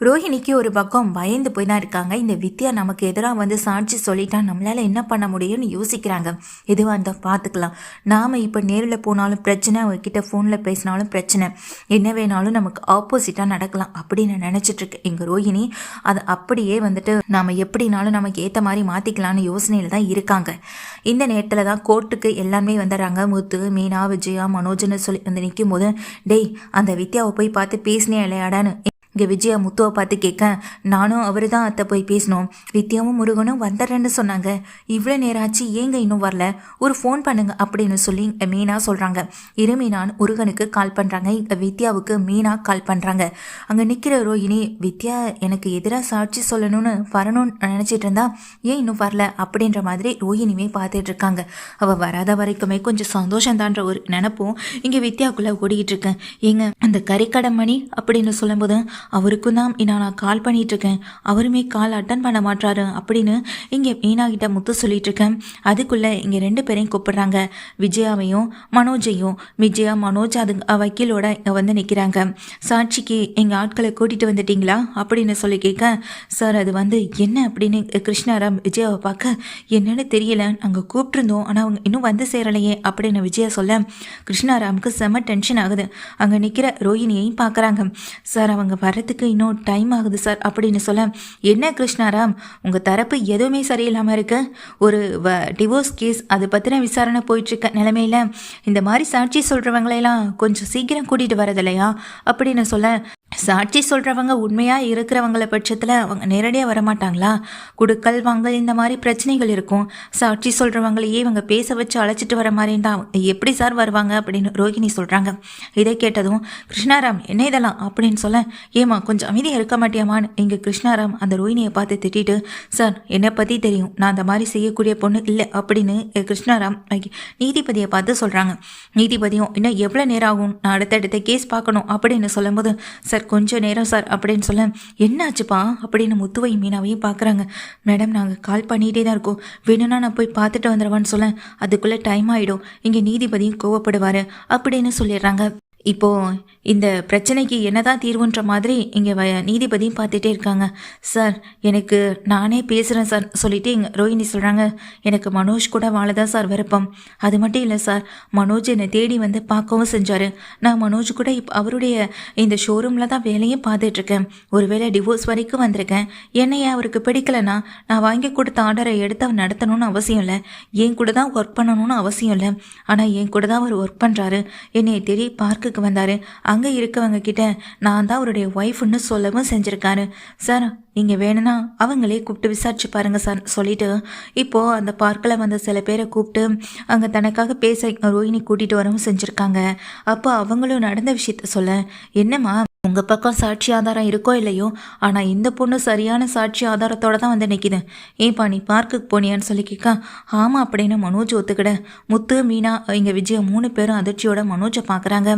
ரோஹிணிக்கு ஒரு பக்கம் பயந்து போய் தான் இருக்காங்க. இந்த வித்யா நமக்கு எதிராக வந்து சாட்சி சொல்லிட்டா நம்மளால் என்ன பண்ண முடியும்னு யோசிக்கிறாங்க. எதுவாக இருந்தால் பார்த்துக்கலாம், நாம் இப்போ நேரில் போனாலும் பிரச்சனை, அவங்கக்கிட்ட ஃபோனில் பேசினாலும் பிரச்சனை, என்ன வேணாலும் நமக்கு ஆப்போசிட்டாக நடக்கலாம் அப்படின்னு நினச்சிட்ருக்கு எங்கள் ரோஹிணி. அதை அப்படியே வந்துட்டு நாம் எப்படினாலும் நமக்கு ஏற்ற மாதிரி மாற்றிக்கலான்னு யோசனையில் தான் இருக்காங்க. இந்த நேரத்தில் தான் கோர்ட்டுக்கு எல்லாமே வந்துடுறாங்க. முத்து, மீனா, விஜயா, மனோஜ்னு சொல்லி வந்து நிற்கும் போது, டேய் அந்த வித்யாவை போய் பார்த்து பேசினே இல்லையாடான்னு இங்கே விஜயா முத்துவை பார்த்து கேட்க, நானும் அவர் தான் அத்தை போய் பேசினோம், வித்யாவும் முருகனும் வந்துடுறேன்னு சொன்னாங்க, இவ்வளோ நேரம் ஆச்சு ஏங்க இன்னும் வரல, ஒரு ஃபோன் பண்ணுங்க அப்படின்னு சொல்லி மீனா சொல்கிறாங்க. இரு மீனான்னு முருகனுக்கு கால் பண்ணுறாங்க. இங்கே வித்யாவுக்கு மீனா கால் பண்ணுறாங்க. அங்கே நிற்கிற ரோஹிணி, வித்யா எனக்கு எதிராக சாட்சி சொல்லணும்னு வரணும்னு நினச்சிட்டு இருந்தா ஏன் இன்னும் வரல அப்படின்ற மாதிரி ரோஹிணியுமே பார்த்துட்டு இருக்காங்க. அவள் வராத வரைக்குமே கொஞ்சம் சந்தோஷந்தான்ற ஒரு நினப்பும் இங்கே வித்யாவுக்குள்ளே ஓடிக்கிட்டு இருக்கேன். ஏங்க அந்த கறிக்கடை மணி அப்படின்னு சொல்லும்போது, அவருக்கும் தான் நான் கால் பண்ணிகிட்ருக்கேன், அவருமே கால் அட்டன் பண்ண மாட்டாரு அப்படின்னு இங்கே மீனா கிட்ட முத்து சொல்லிகிட்ருக்கேன். அதுக்குள்ளே இங்கே 2 பேரையும் கூப்பிடுறாங்க, விஜயாவையும் மனோஜையும். விஜயா மனோஜ் அது வக்கீலோட இங்கே வந்து நிற்கிறாங்க. சாட்சிக்கு எங்கள் ஆட்களை கூட்டிகிட்டு வந்துட்டீங்களா அப்படின்னு சொல்லி கேட்க, சார் அது வந்து என்ன அப்படின்னு கிருஷ்ணாராம் விஜயாவை பார்க்க, என்னன்னு தெரியல, நாங்கள் கூப்பிட்டுருந்தோம் ஆனால் அவங்க இன்னும் வந்து சேரலையே அப்படின்னு விஜயா சொல்ல, கிருஷ்ணாராமுக்கு செம டென்ஷன் ஆகுது. அங்கே நிற்கிற ரோஹிணியையும் பார்க்குறாங்க. சார் அவங்க வரத்துக்கு இன்னும் டைம் ஆகுது சார் அப்படின்னு சொல்ல, என்ன கிருஷ்ணாராம் உங்கள் தரப்பு எதுவுமே சரியில்லாமல் இருக்கு, ஒரு டிவோர்ஸ் கேஸ் அது பற்றின விசாரணை போயிட்டுருக்க நிலைமையில் இந்த மாதிரி சாட்சி சொல்கிறவங்களையெல்லாம் கொஞ்சம் சீக்கிரம் கூட்டிகிட்டு வரதில்லையா அப்படின்னு சொல்ல, சாட்சி சொல்கிறவங்க உண்மையாக இருக்கிறவங்கள பட்சத்தில் அவங்க நேரடியாக வரமாட்டாங்களா, குடுக்கல் வாங்கல் இந்த மாதிரி பிரச்சனைகள் இருக்கும், சாட்சி சொல்கிறவங்களையே இவங்க பேச வச்சு அழைச்சிட்டு வர மாதிரின்னு தான் எப்படி சார் வருவாங்க அப்படின்னு ரோஹிணி சொல்கிறாங்க. இதை கேட்டதும் கிருஷ்ணாராம் என்ன இதெல்லாம் அப்படின்னு சொல்ல, ஏமா கொஞ்சம் அமைதியாக இருக்க மாட்டியாமான்னு இங்கே கிருஷ்ணாராம் அந்த ரோஹிணியை பார்த்து திட்டிட்டு, சார் என்னை பற்றி தெரியும், நான் அந்த மாதிரி செய்யக்கூடிய பொண்ணு இல்லை அப்படின்னு கிருஷ்ணாராம் நீதிபதியை பார்த்து சொல்கிறாங்க. நீதிபதியும் இன்னும் எவ்வளோ நேரம் ஆகும், நான் அடுத்தடுத்த கேஸ் பார்க்கணும் அப்படின்னு சொல்லும்போது, சார் கொஞ்சம் நேரம் சார் அப்படின்னு சொல்ல, என்னாச்சுப்பா அப்படின்னு முத்துவையும் மீனாவையும் பார்க்குறாங்க. மேடம் நாங்கள் கால் பண்ணிகிட்டே தான் இருக்கோம், வேணும்னா நான் போய் பார்த்துட்டு வந்துடுவான்னு சொல்ல, அதுக்குள்ளே டைம் ஆகிடும், இங்கே நீதிபதியும் கோவப்படுவார் அப்படின்னு சொல்லிடுறாங்க. இப்போது இந்த பிரச்சனைக்கு என்னதான் தீர்வுன்ற மாதிரி இங்கே நீதிபதியும் பார்த்துட்டே இருக்காங்க. சார் எனக்கு நானே பேசுகிறேன் சார் சொல்லிவிட்டு இங்கே ரோஹிணி சொல்கிறாங்க, எனக்கு மனோஜ் கூட வாழ தான் சார் விருப்பம், அது மட்டும் இல்லை சார், மனோஜ் என்னை தேடி வந்து பார்க்கவும் செஞ்சார், நான் மனோஜ் கூட இப்போ அவருடைய இந்த ஷோரூமில் தான் வேலையும் பார்த்துட்ருக்கேன், ஒருவேளை டிவோர்ஸ் வரைக்கும் வந்திருக்கேன், என்னையே அவருக்கு பிடிக்கலைன்னா நான் வாங்கி கொடுத்த ஆர்டரை எடுத்து அவர் நடத்தணும்னு அவசியம் இல்லை, என் கூட தான் ஒர்க் பண்ணணும்னு அவசியம் இல்லை, ஆனால் என் கூட தான் அவர் ஒர்க் பண்ணுறாரு, என்னை தேடி பார்க்குக்கு வந்தார், அங்கே இருக்கவங்க கிட்ட நான் தான் அவருடைய ஒய்ஃப்னு சொல்லவும் செஞ்சுருக்காரு சார், நீங்கள் வேணும்னா அவங்களே கூப்பிட்டு விசாரிச்சு பாருங்க சார் சொல்லிட்டு இப்போது அந்த பார்க்கில் வந்து சில பேரை கூப்பிட்டு அங்கே தனக்காக பேச ரோஹிணி கூட்டிகிட்டு வரவும் செஞ்சுருக்காங்க. அப்போ அவங்களும் நடந்த விஷயத்த சொல்ல, என்னம்மா உங்கள் பக்கம் சாட்சி ஆதாரம் இருக்கோ இல்லையோ, ஆனால் இந்த பொண்ணு சரியான சாட்சி ஆதாரத்தோடு தான் வந்து நிற்கிது, ஏன்பா நீ பார்க்குக்கு போனியான்னு சொல்லி கேட்க, ஆமாம் அப்படின்னு மனோஜ் ஒத்துக்கிட. முத்து, மீனா, இங்கே விஜயா 3 பேரும் அதிர்ச்சியோட மனோஜை பார்க்குறாங்க.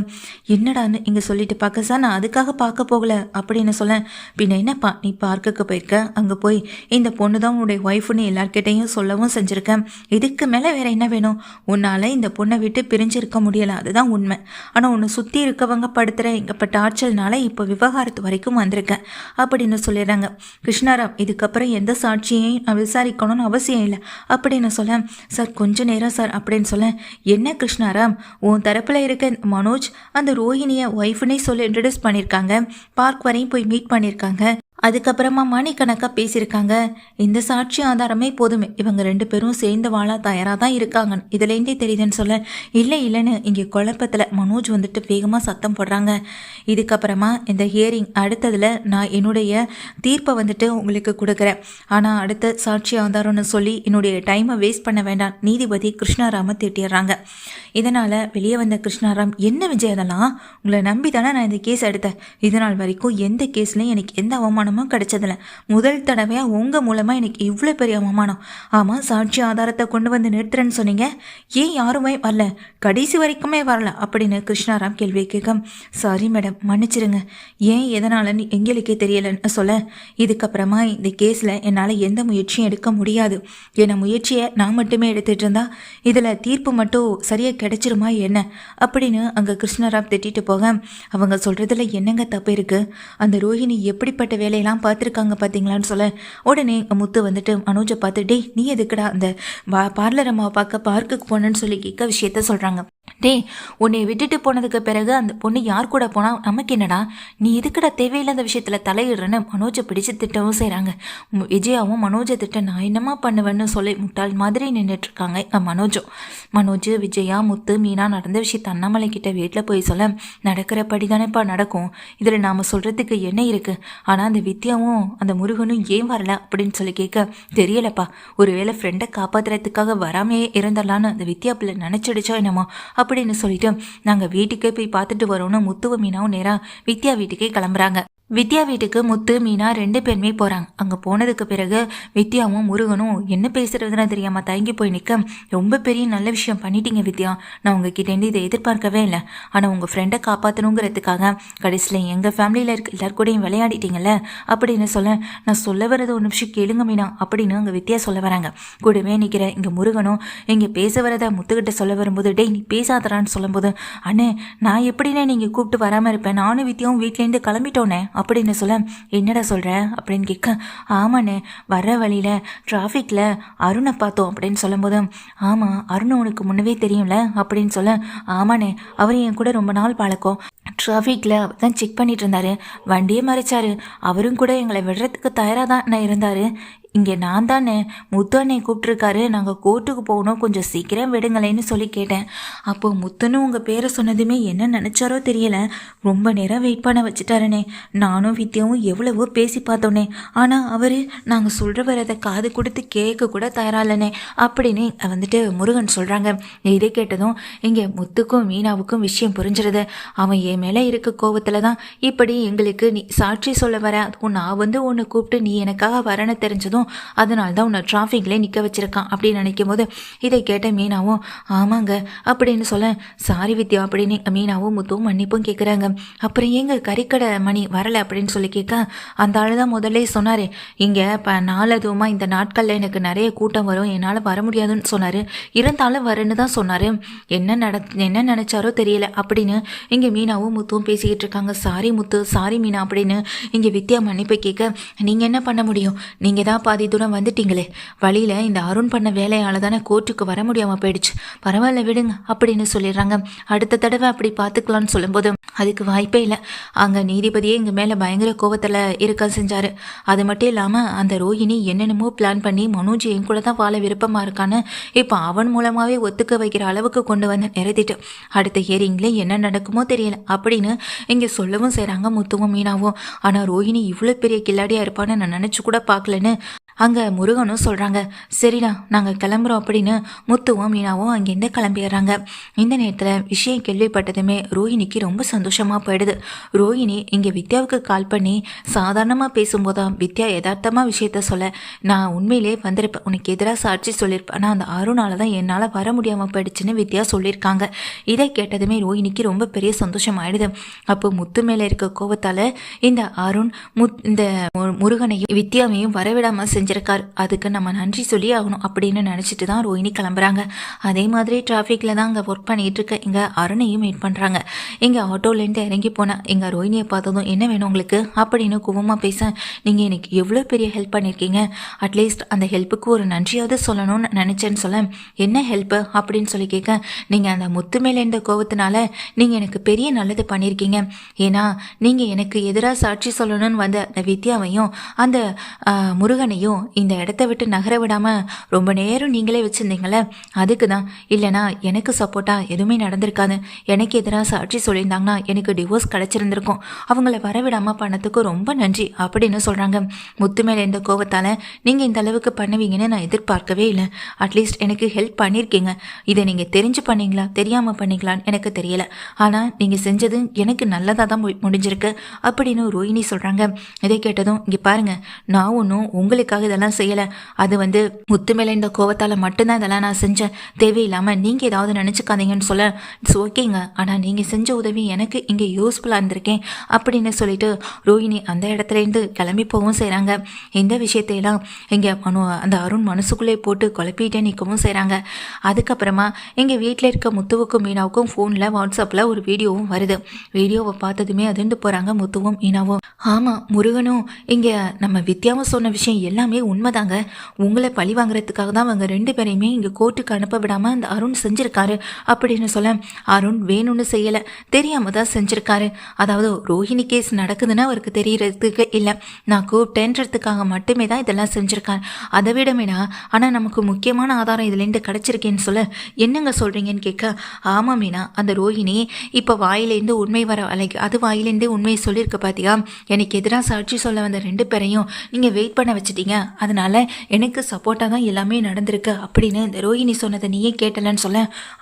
என்னடான்னு இங்கே சொல்லிட்டு பார்க்க, சார் நான் அதுக்காக பார்க்க போகலை அப்படின்னு சொல்ல, பின்ன என்னப்பா நீ பார்க்குக்கு போயிருக்க, அங்கே போய் இந்த பொண்ணு தான் உன்னுடைய ஒய்ஃப்னு எல்லார்கிட்டையும் சொல்லவும் செஞ்சுருக்கேன், இதுக்கு மேலே வேறு என்ன வேணும், உன்னால் இந்த பொண்ணை விட்டு பிரிஞ்சு இருக்க முடியலை, அதுதான் உண்மை, ஆனால் உன்னை சுற்றி இருக்கவங்க படுத்துகிற இங்கே டார்ச்சல்னால இப்போ விவகாரத்து வரைக்கும் வந்திருக்கேன் அப்படின்னு சொல்லிடுறாங்க. கிருஷ்ணாராம் இதுக்கப்புறம் எந்த சாட்சியையும் நான் விசாரிக்கணும்னு அவசியம் இல்லை அப்படின்னு சொல்ல, சார் கொஞ்ச நேரம் சார் அப்படின்னு சொல்ல, என்ன கிருஷ்ணாராம் உன் தரப்பில் இருக்க மனோஜ் அந்த ரோஹிணியை ஒய்ஃப்னே சொல்லி இன்ட்ரடியூஸ் பண்ணியிருக்காங்க, பார்க் வரையும் போய் மீட் பண்ணியிருக்காங்க, அதுக்கப்புறமா மணிக்கணக்காக பேசியிருக்காங்க, இந்த சாட்சி ஆதாரமே போதுமே, இவங்க 2 பேரும் சேர்ந்து வாழ தயாராக தான் இருக்காங்க இதுலேருந்தே தெரியுதுன்னு சொல்ல, இல்லைன்னு இங்கே குழப்பத்தில் மனோஜ் வந்துட்டு வேகமாக சத்தம் போடுறாங்க. இதுக்கப்புறமா இந்த ஹியரிங் அடுத்ததில் நான் என்னுடைய தீர்ப்பை வந்துட்டு உங்களுக்கு கொடுக்குறேன், ஆனால் அடுத்த சாட்சி ஆதாரம்னு சொல்லி என்னுடைய டைமை வேஸ்ட் பண்ண வேண்டாம் நீதிபதி கிருஷ்ணாராமை திட்டிடுறாங்க. இதனால் வெளியே வந்த கிருஷ்ணாராம், என்ன விஜய் அதெல்லாம் உங்களை நம்பி தானே நான் இந்த கேஸ் எடுத்தேன், இதனால் வரைக்கும் எந்த கேஸ்லையும் எனக்கு எந்த அவமானமும் மூலமாக கிடைச்சதில்ல, முதல் தடவையாக உங்கள் மூலமாக எனக்கு இவ்வளோ பெரிய அவமானம். ஆமாம், சாட்சி ஆதாரத்தை கொண்டு வந்து நிறுத்துறேன்னு சொன்னீங்க, ஏன் யாருமே வரல, கடைசி வரைக்குமே வரல அப்படின்னு கிருஷ்ணாராம் கேள்வி கேட்க, சாரி மேடம் மன்னிச்சிருங்க, ஏன் எதனாலன்னு எங்களுக்கே தெரியலன்னு சொல்ல, இதுக்கப்புறமா இந்த கேஸில் என்னால் எந்த முயற்சியும் எடுக்க முடியாது. என்ன முயற்சியை நான் மட்டுமே எடுத்துகிட்டு இருந்தா இதில் தீர்ப்பு மட்டும் சரியாக கிடைச்சிருமா என்ன அப்படின்னு அங்கே கிருஷ்ணராம் திட்டிட்டு போக, அவங்க சொல்கிறதுல என்னங்க தப்பு இருக்குது, அந்த ரோஹிணி எப்படிப்பட்ட வேலையெல்லாம் பார்த்துருக்காங்க பார்த்தீங்களான்னு சொல்ல, உடனே முத்து வந்துட்டு மனோஜை பார்த்து, டே நீ எதுக்குடா அந்த பார்லர் அம்மாவை பார்க்க பார்க்குக்கு போனேன்னு சொல்லி கேட்க விஷயத்த சொல்கிறாங்க. டே உன்னை விட்டுட்டு போனதுக்கு பிறகு அந்த பொண்ணு யார் கூட போனால் நமக்கு என்னடா, நீ எதுக்குடா தேவையில்லாத விஷயத்தில் தலையிடுறேன்னு மனோஜை பிடிச்சி திட்டவும் செய்கிறாங்க. விஜயாவும் மனோஜை திட்ட நான் என்னமா பண்ணுவேன்னு சொல்லி முட்டாள் மாதிரி நின்றுட்டுருக்காங்க மனோஜ் விஜயா முத்து மீனா நடந்த விஷயத்த அண்ணாமலை கிட்ட வீட்டில் போய் சொல்ல, நடக்கிறபடி தானேப்பா நடக்கும், இதில் நாம் சொல்கிறதுக்கு என்ன இருக்குது, ஆனால் அந்த வித்யாவும் அந்த முருகனும் ஏன் வரல அப்படின்னு சொல்லி கேட்க, தெரியலப்பா, ஒருவேளை ஃப்ரெண்டை காப்பாற்றுறதுக்காக வராமே இருந்தலான்னு அந்த வித்யா பிள்ளை நினச்சிடுச்சோ என்னமோ அப்படின்னு சொல்லிட்டு நாங்கள் வீட்டுக்கே போய் பார்த்துட்டு வரோன்னு முத்துவ மீனாவும் நேராக வித்யா வீட்டுக்கே கிளம்புறாங்க. வித்யா வீட்டுக்கு முத்து மீனா 2 பேருமே போகிறாங்க. அங்கே போனதுக்கு பிறகு வித்யாவும் முருகனும் என்ன பேசுறதுன்னு தெரியாமல் தயங்கி போய் நிற்க, ரொம்ப பெரிய நல்ல விஷயம் பண்ணிட்டீங்க வித்யா, நான் உங்ககிட்டேருந்து இதை எதிர்பார்க்கவே இல்லை, ஆனால் உங்கள் ஃப்ரெண்டை காப்பாற்றணுங்கிறதுக்காக கடைசியில் எங்கள் ஃபேமிலியில் இருக்க எல்லாருக்கூடையும் விளையாடிட்டீங்கல்ல அப்படின்னு சொல்ல, நான் சொல்ல வரது ஒரு நிமிஷம் கேளுங்க மீனா அப்படின்னு அங்கே வித்யா சொல்ல வராங்க. கூடவே நிற்கிற இங்கே முருகனும் இங்கே பேச வரதை முத்துக்கிட்ட சொல்ல வரும்போது, டேய் நீ பேசாதரான்னு சொல்லும்போது, அண்ணே நான் எப்படின்னே நீங்கள் கூப்பிட்டு வராமல் இருப்பேன், நானும் வித்யாவும் வீட்டிலேருந்து கிளம்பிட்டோன்னே அப்படின்னு சொல்ல, என்னடா சொல்கிற அப்படின்னு கேட்க, ஆமாண்ணே வர்ற வழியில் டிராஃபிக்கில் அருணை பார்த்தோம் அப்படின்னு சொல்லும்போது, ஆமாம் அருணை உனக்கு முன்னவே தெரியும்ல அப்படின்னு சொல்ல, ஆமாண்ணே அவர் என் கூட ரொம்ப நாள் பழக்கம், டிராஃபிக்கில் தான் செக் பண்ணிட்டு இருந்தார், வண்டியை மறைச்சாரு, அவரும் கூட எங்களை விடுறதுக்கு தயாராக தான் இருந்தார், இங்கே நான் தானே முத்து அண்ணே கூப்பிட்ருக்காரு, நாங்கள் கோர்ட்டுக்கு போகணும், கொஞ்சம் சீக்கிரம் விடுங்களேன்னு சொல்லி கேட்டேன். அப்போது முத்துன்னு உங்கள் பேரை சொன்னதுமே என்ன நினச்சாரோ தெரியலை, ரொம்ப நேரம் வெயிட் பண்ண வச்சுட்டாருனே, நானும் வித்யாவும் எவ்வளவோ பேசி பார்த்தோன்னே, ஆனால் அவர் நாங்கள் சொல்கிற வரதை காது கொடுத்து கேட்க கூட தயாராகலனே அப்படின்னு வந்துட்டு முருகன் சொல்கிறாங்க. இதை கேட்டதும் இங்கே முத்துக்கும் மீனாவுக்கும் விஷயம் புரிஞ்சிருது. அவன் என் மேலே இருக்க கோவத்தில் தான் இப்படி எங்களுக்கு நீ சாட்சி சொல்ல வர, அதுவும் நான் வந்து உன்னை கூப்பிட்டு நீ எனக்காக வரன்னு தெரிஞ்சதும் அதனால தான் உன்னை டிராஃபிக்லேயே நிற்க வச்சிருக்கான் அப்படின்னு நினைக்கும் போது, இதை கேட்ட மீனாவும் ஆமாங்க அப்படின்னு சொல்ல, சாரி வித்யா அப்படின்னு மீனாவும் முத்துவும் மன்னிப்பும் கேட்குறாங்க. அப்புறம் ஏங்க கறிக்கடை மணி வரலை அப்படின்னு சொல்லி கேட்க, அந்த ஆள் தான் முதல்ல சொன்னார், இங்கே இப்போ நாளதுமா இந்த நாட்களில் எனக்கு நிறைய கூட்டம் வரும், என்னால் வர முடியாதுன்னு சொன்னார், இருந்தாலும் வரேன்னு தான் சொன்னார், என்ன நினச்சாரோ தெரியல அப்படின்னு இங்கே மீனாவும் முத்துவும் பேசிக்கிட்டு இருக்காங்க. சாரி முத்து சாரி மீனா அப்படின்னு இங்கே வித்யா மன்னிப்பு கேட்க, நீங்கள் என்ன பண்ண முடியும், நீங்கள் தான் பாதி தூரம் வந்துட்டீங்களே, வழியில் இந்த அருண் பண்ண வேலையால் தானே கோர்ட்டுக்கு வர முடியாமல் போயிடுச்சு, பரவாயில்ல விடுங்க அப்படின்னு சொல்லிடுறாங்க. அடுத்த தடவை அப்படி பார்த்துக்கலான்னு சொல்லும்போது, அதுக்கு வாய்ப்பே இல்லை, அங்கே நீதிபதியே எங்கள் மேலே பயங்கர கோபத்தில் இருக்க செஞ்சார், அது மட்டும் இல்லாமல் அந்த ரோஹிணி என்னென்னமோ பிளான் பண்ணி மனோஜ் என் கூட தான் வாழ விருப்பமாக இருக்கான்னு இப்போ அவன் மூலமாகவே ஒத்துக்க வைக்கிற அளவுக்கு கொண்டு வந்து நிறுத்திட்டு அடுத்த ஹியரிங்லே என்ன நடக்குமோ தெரியல அப்படின்னு இங்கே சொல்லவும் செய்கிறாங்க முத்துவும் மீனாவும். ஆனால் ரோஹிணி இவ்வளோ பெரிய கில்லாடியாக இருப்பான்னு நான் நினச்சி கூட பார்க்கலன்னு அங்கே முருகனும் சொல்கிறாங்க. சரிடா நாங்கள் கிளம்புறோம் அப்படின்னு முத்துவும் மீனாவும் அங்கேருந்து கிளம்பிடுறாங்க. இந்த நேரத்தில் விஷயம் கேள்விப்பட்டதுமே ரோஹிணிக்கு ரொம்ப சந்தோஷமாக போயிடுது. ரோஹிணி இங்கே வித்யாவுக்கு கால் பண்ணி சாதாரணமாக பேசும்போதான் வித்யா யதார்த்தமாக விஷயத்த சொல்ல, நான் உண்மையிலே வந்திருப்பேன், உனக்கு எதிராக சாட்சி சொல்லியிருப்பேன், ஆனால் அந்த அருணால் தான் என்னால் வர முடியாமல் போயிடுச்சுன்னு வித்யா சொல்லியிருக்காங்க. இதை கேட்டதுமே ரோஹிணிக்கு ரொம்ப பெரிய சந்தோஷம் ஆயிடுது. அப்போ முத்து மேலே இருக்க கோபத்தால் இந்த அருண் இந்த முருகனையும் வித்யாவையும் வரவிடாமல் செஞ்சிருக்காரு, அதுக்கு நம்ம நன்றி சொல்லி ஆகணும் அப்படின்னு நினச்சிட்டு தான் ரோஹிணி கிளம்புறாங்க. அதே மாதிரி டிராஃபிக்கில் தான் அங்கே ஒர்க் பண்ணிகிட்டு இருக்க இங்கே அருணையும் மீட் பண்ணுறாங்க. இங்கே ஆட்டோலேருந்து இறங்கி போனேன், எங்கள் ரோஹிணியை பார்த்ததும் என்ன வேணும் உங்களுக்கு அப்படின்னு கோவமாக பேச, நீங்கள் எனக்கு எவ்வளோ பெரிய ஹெல்ப் பண்ணியிருக்கீங்க, அட்லீஸ்ட் அந்த ஹெல்ப்புக்கு ஒரு நன்றியாவது சொல்லணும்னு நினச்சேன்னு சொல்ல, என்ன ஹெல்ப்பு அப்படின்னு சொல்லி கேட்க, நீங்கள் அந்த முத்து மேலே இருந்த கோவத்தினால நீங்கள் எனக்கு பெரிய நல்லது பண்ணியிருக்கீங்க, ஏன்னா நீங்கள் எனக்கு எதிராக சாட்சி சொல்லணும்னு வந்த அந்த வித்யாவையும் அந்த முருகனையும் கேட்டதும் இந்த இடத்த விட்டு நகர விடாமல் ரொம்ப நேரம் நீங்களே வச்சுருந்தீங்களே அதுக்கு தான், இல்லைனா எனக்கு சப்போர்ட்டாக எதுவுமே நடந்திருக்காது. எனக்கு எதிராக சாட்சி சொல்லியிருந்தாங்கன்னா எனக்கு டிவோர்ஸ் கிடச்சிருந்துருக்கும். அவங்கள வரவிடாமல் பண்ணதுக்கு ரொம்ப நன்றி அப்படின்னு சொல்கிறாங்க. முத்து மேலே இருந்த கோவத்தால் நீங்கள் இந்த அளவுக்கு பண்ணுவீங்கன்னு நான் எதிர்பார்க்கவே இல்லை. அட்லீஸ்ட் எனக்கு ஹெல்ப் பண்ணியிருக்கீங்க. இதை நீங்கள் தெரிஞ்சு பண்ணீங்களா தெரியாமல் பண்ணீங்களான்னு எனக்கு தெரியலை. ஆனால் நீங்கள் செஞ்சது எனக்கு நல்லதாக தான் முடிஞ்சிருக்கு அப்படின்னு ரோஹிணி சொல்கிறாங்க. இதை கேட்டதும் இங்கே பாருங்கள், நான் ஒன்றும் உங்களுக்காக இதெல்லாம் செய்யலை. அது முத்து மேலே இந்த கோவத்தால் மட்டும்தான் இதெல்லாம் நான் செஞ்சேன். தேவையில்லாமல் நீங்கள் ஏதாவது நினச்சிக்காதீங்கன்னு சொல்ல ஓகேங்க, ஆனால் நீங்கள் செஞ்ச உதவி எனக்கு இங்கே யூஸ்ஃபுல்லாக இருந்திருக்கேன் அப்படின்னு சொல்லிட்டு ரோஹிணி அந்த இடத்துலேருந்து கிளம்பி போகவும் செய்கிறாங்க. இந்த விஷயத்தையெல்லாம் இங்கே அந்த அருண் மனசுக்குள்ளே போட்டு குழப்பிட்டே நிற்கவும் செய்கிறாங்க. அதுக்கப்புறமா எங்கள் வீட்டில் இருக்க முத்துவுக்கும் மீனாவுக்கும் ஃபோனில் வாட்ஸ்அப்பில் ஒரு வீடியோவும் வருது. வீடியோவை பார்த்ததுமே அதிர்ந்து போகிறாங்க முத்துவும் மீனாவும். ஆமாம், முருகனும் இங்கே நம்ம வித்யாவும் சொன்ன விஷயம் எல்லாமே உண்மைதாங்க. உங்களை பழி வாங்குறதுக்காக தான் அவங்க 2 பேரையுமே இங்கே கோர்ட்டுக்கு அனுப்ப விடாமல் அந்த அருண் செஞ்சுருக்காரு அப்படின்னு சொல்ல, அருண் வேணும்னு செய்யலை, தெரியாமல் தான் செஞ்சுருக்காரு. அதாவது ரோஹிணி கேஸ் நடக்குதுன்னு அவருக்கு தெரியறதுக்கு இல்லை, நான் கூப்பிட்டேன்றதுக்காக மட்டுமே தான் இதெல்லாம் செஞ்சுருக்காரு. அதை விட மீனா, ஆனால் நமக்கு முக்கியமான ஆதாரம் இதுலேருந்து கிடச்சிருக்கேன்னு சொல்ல, என்னங்க சொல்கிறீங்கன்னு கேட்க, ஆமாம் மீனா, அந்த ரோஹிணி இப்போ வாயிலேருந்து உண்மை வர அலைக்கு அது வாயிலேருந்து உண்மையை சொல்லியிருக்க பார்த்தியா, எனக்கு எதிராக சாட்சி சொல்ல வந்த 2 பேரையும் நீங்கள் வெயிட் பண்ண வச்சுட்டீங்க, அதனால எனக்கு சப்போர்ட்டாக தான் எல்லாமே நடந்திருக்கு அப்படின்னு இந்த ரோஹிணி சொன்னதை நீயே கேட்டலன்னு சொல்ல,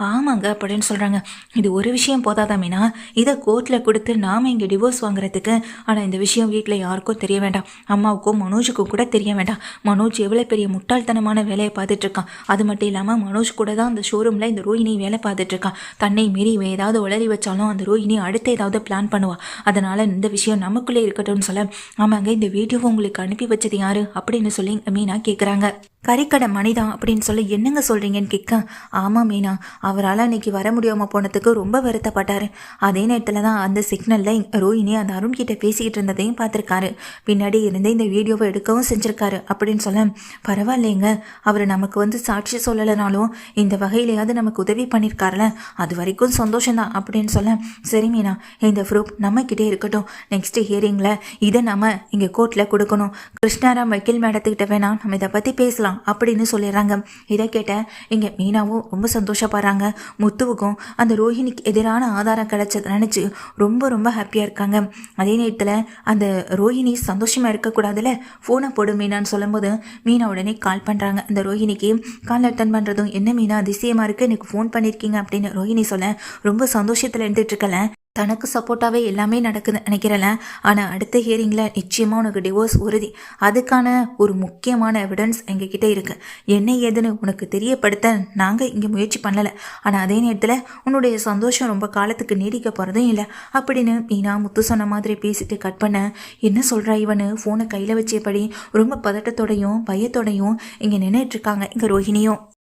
ஆமாங்க அப்படின்னு சொல்கிறாங்க. இது ஒரு விஷயம் போதாதா மீனா, இதை கோர்ட்டில் கொடுத்து நாம் இங்கே டிவோர்ஸ் வாங்குறதுக்கு. ஆனால் இந்த விஷயம் வீட்டில் யாருக்கும் தெரிய வேண்டாம், அம்மாவுக்கும் மனோஜுக்கும் கூட தெரிய வேண்டாம். மனோஜ் எவ்வளோ பெரிய முட்டாள்தனமான வேலையை பார்த்துட்ருக்கான். அது மட்டும் இல்லாமல் மனோஜ் கூட தான் அந்த ஷோரூமில் இந்த ரோஹிணி வேலை பார்த்துட்ருக்கான். தன்னை மீறி ஏதாவது உளறி வச்சாலும் அந்த ரோஹிணி அடுத்து ஏதாவது பிளான் பண்ணுவாள். அதனால் இந்த விஷயம் நமக்குள்ளே இருக்கட்டும்னு சொல்ல, ஆமாங்க, இந்த வீடியோவை உங்களுக்கு அனுப்பி வச்சது யாரு அப்படின்னு சொல்லி மீனா கேட்குறாங்க. கறிக்கடை மணிதான் அப்படின்னு சொல்லி, என்னங்க சொல்கிறீங்கன்னு கேட்க, ஆமாம் மீனா, அவரால் அன்றைக்கி வர முடியாமல் போனதுக்கு ரொம்ப வருத்தப்பட்டார். அதே நேரத்தில் தான் அந்த சிக்னலில் ரோஹிணி அந்த அருண் கிட்ட பேசிக்கிட்டு இருந்ததையும் பார்த்துருக்காரு. பின்னாடி இருந்து இந்த வீடியோவை எடுக்கவும் செஞ்சுருக்காரு அப்படின்னு சொல்ல, பரவாயில்லைங்க, அவர் நமக்கு சாட்சி சொல்லலைனாலும் இந்த வகையிலையாவது நமக்கு உதவி பண்ணியிருக்காருல, அது வரைக்கும் சந்தோஷம்தான் அப்படின்னு சொல்ல, சரி மீனா, இந்த ப்ரூஃப் நம்மக்கிட்டே இருக்கட்டும். நெக்ஸ்ட் ஹியரிங்கில் இதை நம்ம இங்கே கோர்ட்டில் கொடுக்கணும். கிருஷ்ணாராம் வக்கீல் மேடத்துக்கிட்ட வேணாம் நம்ம இதை பற்றி பேசலாம் அப்படின்னு சொல்லிடுறாங்க. இதை கேட்ட இங்கே மீனாவும் ரொம்ப சந்தோஷப்படுறாங்க. முத்துவுக்கும் அந்த ரோஹிணிக்கு எதிரான ஆதாரம் கிடைச்சதை நினச்சி ரொம்ப ரொம்ப ஹாப்பியாக இருக்காங்க. அதே நேரத்தில் அந்த ரோஹிணி சந்தோஷமாக இருக்கக்கூடாதுல, ஃபோனை போடு மீனான்னு சொல்லும்போது மீனா உடனே கால் பண்ணுறாங்க. அந்த ரோஹிணிக்கு கால் அட்டன் பண்ணுறதும், என்ன மீனா அதிசயமாக இருக்குது, எனக்கு ஃபோன் பண்ணியிருக்கீங்க அப்படின்னு ரோஹிணி சொல்ல, ரொம்ப சந்தோஷத்தில் இருந்துட்டு இருக்கல, தனக்கு சப்போர்ட்டாகவே எல்லாமே நடக்குதுன்னு நினைக்கிறல, ஆனால் அடுத்த ஹியரிங்கில் நிச்சயமாக உனக்கு டிவோர்ஸ் உறுதி. அதுக்கான ஒரு முக்கியமான எவிடன்ஸ் எங்ககிட்ட இருக்குது. என்ன ஏதுன்னு உனக்கு தெரியப்படுத்த நாங்கள் இங்கே முயற்சி பண்ணலை. ஆனால் அதே நேரத்தில் உன்னுடைய சந்தோஷம் ரொம்ப காலத்துக்கு நீடிக்க போகிறதும் இல்லை அப்படின்னு மீனா முத்து சொன்ன மாதிரி பேசிட்டு கட் பண்ண, என்ன சொல்கிறா இவனு ஃபோனை கையில் வச்சபடி ரொம்ப பதட்டத்தோடையும் பயத்தோடையும் இங்கே நின்றுட்டுருக்காங்க இங்கே ரோஹிணியும்.